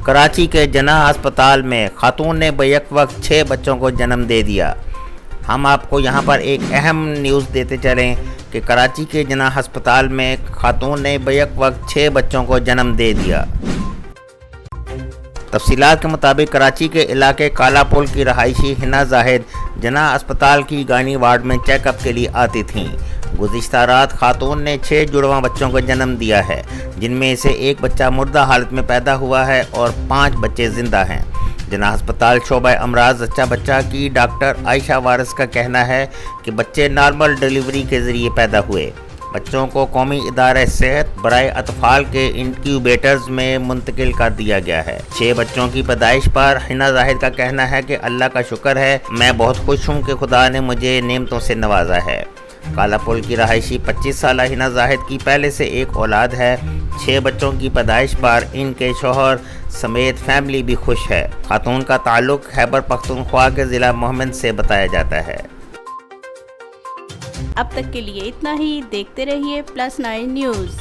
کراچی کے جناح ہسپتال میں خاتون نے بیک وقت 6 بچوں کو جنم دے دیا۔ ہم آپ کو یہاں پر ایک اہم نیوز دیتے چلیں کہ کراچی کے جناح ہسپتال میں خاتون نے بیک وقت 6 بچوں کو جنم دے دیا۔ تفصیلات کے مطابق کراچی کے علاقے کالا پل کی رہائشی حنا زاہد جناح ہسپتال کی گائنی وارڈ میں چیک اپ کے لیے آتی تھیں۔ گزشتہ رات خاتون نے 6 جڑواں بچوں کو جنم دیا ہے، جن میں سے ایک بچہ مردہ حالت میں پیدا ہوا ہے اور 5 بچے زندہ ہیں۔ جناح ہسپتال شعبہ امراض زچہ بچہ کی ڈاکٹر عائشہ وارث کا کہنا ہے کہ بچے نارمل ڈیلیوری کے ذریعے پیدا ہوئے۔ بچوں کو قومی ادارہ صحت برائے اطفال کے انکیوبیٹرز میں منتقل کر دیا گیا ہے۔ 6 بچوں کی پیدائش پر حنا زاہد کا کہنا ہے کہ اللہ کا شکر ہے، میں بہت خوش ہوں کہ خدا نے مجھے نعمتوں سے نوازا ہے۔ کالا پل کی رہائشی 25 سالہ حنا زاہد کی پہلے سے ایک اولاد ہے۔ 6 بچوں کی پیدائش پر ان کے شوہر سمیت فیملی بھی خوش ہے۔ خاتون کا تعلق خیبر پختونخوا کے ضلع مہمند سے بتایا جاتا ہے۔ اب تک کے لیے اتنا ہی، دیکھتے رہیے +9 نیوز۔